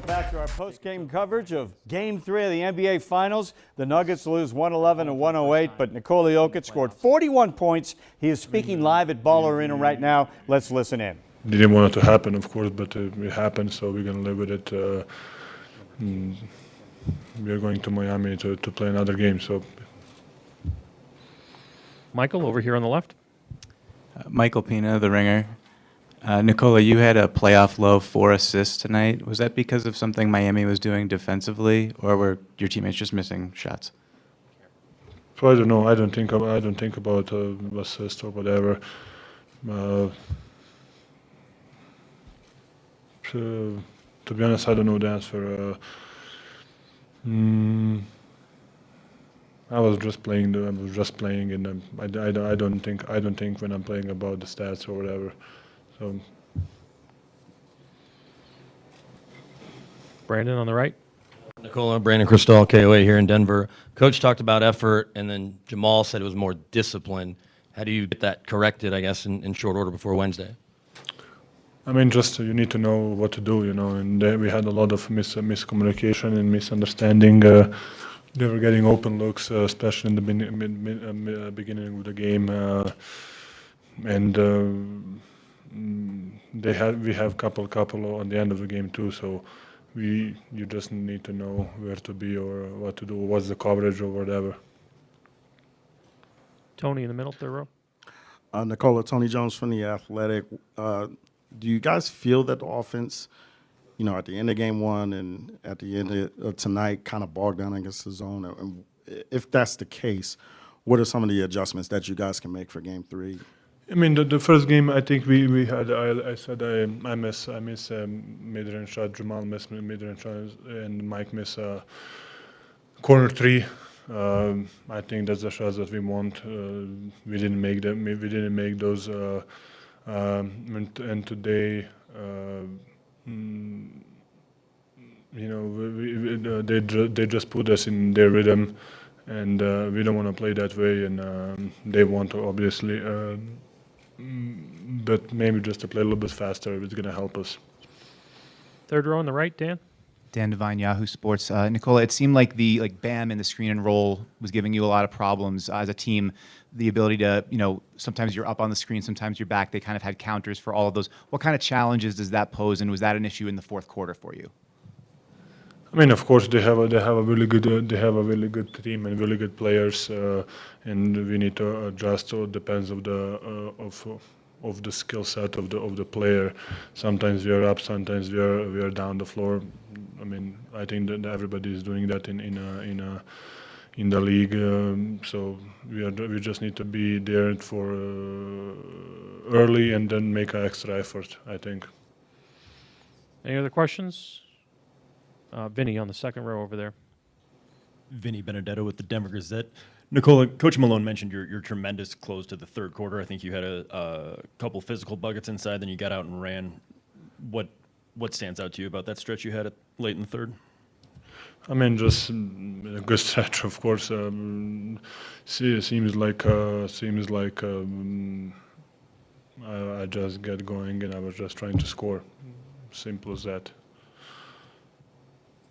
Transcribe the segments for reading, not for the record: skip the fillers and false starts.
Back to our post-game coverage of Game 3 of the NBA Finals. The Nuggets lose 111 and 108, but Nikola Jokić scored 41 points. He is speaking live at Ball Arena right now. Let's listen in. Didn't want it to happen, of course, but it happened, so we're going to live with it. We're going to Miami to play another game. So, Michael, over here on the left. Michael Pina, The Ringer. Nikola, you had a playoff low 4 assists tonight. Was that because of something Miami was doing defensively, or were your teammates just missing shots? so I don't know. I don't think about assist or whatever. To be honest, I don't know the answer. I was just playing, and I don't think when I'm playing about the stats or whatever. So, Brandon on the right. Nikola, Brandon Cristal, KOA here in Denver. Coach talked about effort, and then Jamal said it was more discipline. How do you get that corrected, I guess, in short order before Wednesday? I mean, just you need to know what to do, and we had a lot of miscommunication and misunderstanding. They were getting open looks, especially in the beginning of the game, and we have couple on the end of the game too. So you just need to know where to be or what to do, what's the coverage or whatever. Tony in the middle, third row. Nikola, Tony Jones from The Athletic. Do you guys feel that the offense, at the end of game one and at the end of tonight, kind of bogged down against the zone? And if that's the case, what are some of the adjustments that you guys can make for game 3? I mean, the first game, I think we had. I said I miss mid-range shot. Jamal miss mid-range shot, and Mike miss corner 3. I think that's the shots that we want. We didn't make them. We didn't make those. And today, they just put us in their rhythm, and we don't want to play that way. And they want to obviously, but maybe just to play a little bit faster. It's going to help us. Third row on the right, Dan. Dan Devine, Yahoo Sports. Nikola, it seemed like the BAM and the screen and roll was giving you a lot of problems as a team. The ability to, sometimes you're up on the screen, sometimes you're back. They kind of had counters for all of those. What kind of challenges does that pose, and was that an issue in the fourth quarter for you? I mean, of course, they have a really good team and really good players, and we need to adjust. So it depends of the skill set of the player. Sometimes we are up, sometimes we are down the floor. I mean, I think that everybody is doing that in the league. So we just need to be there for early and then make an extra effort, I think. Any other questions? Vinny on the second row over there. Vinny Benedetto with the Denver Gazette. Nikola, Coach Malone mentioned your tremendous close to the third quarter. I think you had a couple physical buckets inside, then you got out and ran. What stands out to you about that stretch you had late in the third? I mean, just a good stretch, of course. Seems like I just get going and I was just trying to score. Simple as that.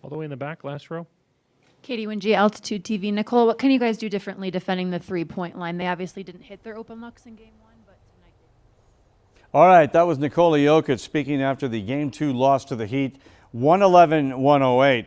All the way in the back, last row. Katie Wingy, Altitude TV. Nikola, what can you guys do differently defending the three-point line? They obviously didn't hit their open looks in game 1, but tonight they did. All right, that was Nikola Jokić speaking after the Game 2 loss to the Heat, 111-108.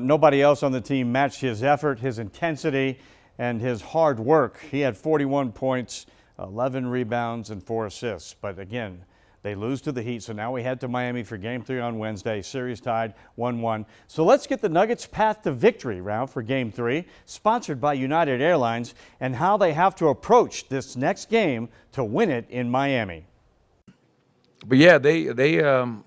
Nobody else on the team matched his effort, his intensity, and his hard work. He had 41 points, 11 rebounds, and 4 assists. But again, they lose to the Heat, so now we head to Miami for Game 3 on Wednesday. Series tied 1-1. So let's get the Nuggets' path to victory round for Game 3, sponsored by United Airlines, and how they have to approach this next game to win it in Miami. But yeah, they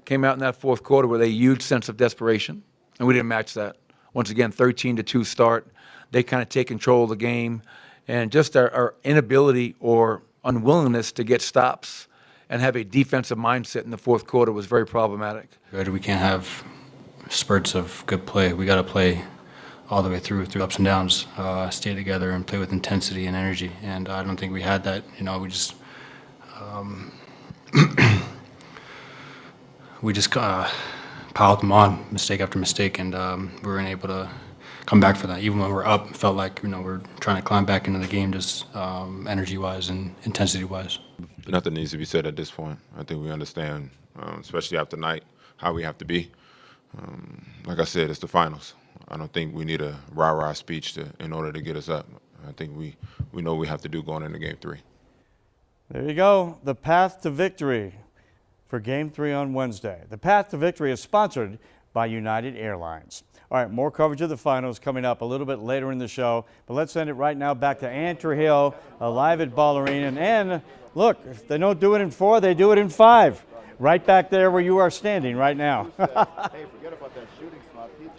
came out in that fourth quarter with a huge sense of desperation, and we didn't match that. Once again, 13-2 start. They kind of take control of the game, and just our inability or unwillingness to get stops and have a defensive mindset in the fourth quarter was very problematic. We can't have spurts of good play. We got to play all the way through ups and downs, stay together and play with intensity and energy. And I don't think we had that. We just piled them on, mistake after mistake, and we weren't able to come back for that. Even when we're up, it felt like we're trying to climb back into the game, just energy-wise and intensity-wise. Nothing needs to be said at this point. I think we understand, especially after tonight, how we have to be. Like I said, it's the finals. I don't think we need a rah-rah speech in order to get us up. I think we know what we have to do going into Game 3. There you go. The path to victory for Game 3 on Wednesday. The path to victory is sponsored by United Airlines. All right, more coverage of the finals coming up a little bit later in the show. But let's send it right now back to Ann Trujillo, live at Ball Arena. And Ann, look, if they don't do it in 4, they do it in 5. Right back there where you are standing right now.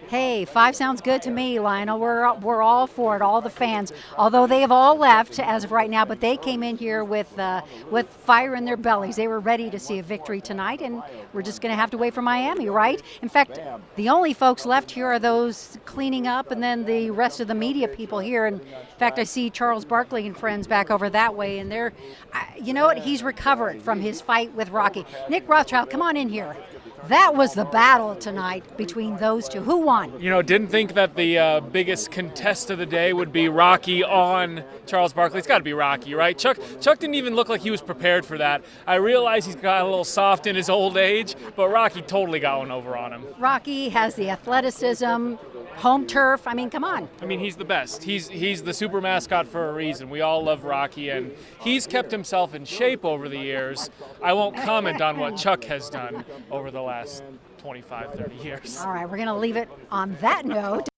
Hey, 5 sounds good to me, Lionel. We're all for it, all the fans. Although they have all left as of right now, but they came in here with fire in their bellies. They were ready to see a victory tonight, and we're just going to have to wait for Miami, right? In fact, the only folks left here are those cleaning up, and then the rest of the media people here. And in fact, I see Charles Barkley and friends back over that way, and they're, you know what? He's recovered from his fight with Rocky. Nick Rothschild, come on in here. That was the battle tonight between those two. Who won? You know, didn't think that the biggest contest of the day would be Rocky on Charles Barkley. It's got to be Rocky, right? Chuck didn't even look like he was prepared for that. I realize he's got a little soft in his old age, but Rocky totally got one over on him. Rocky has the athleticism, home turf. I mean, come on. I mean, he's the best. He's the super mascot for a reason. We all love Rocky, and he's kept himself in shape over the years. I won't comment on what Chuck has done over the last 25, 30 years. All right, we're going to leave it on that note.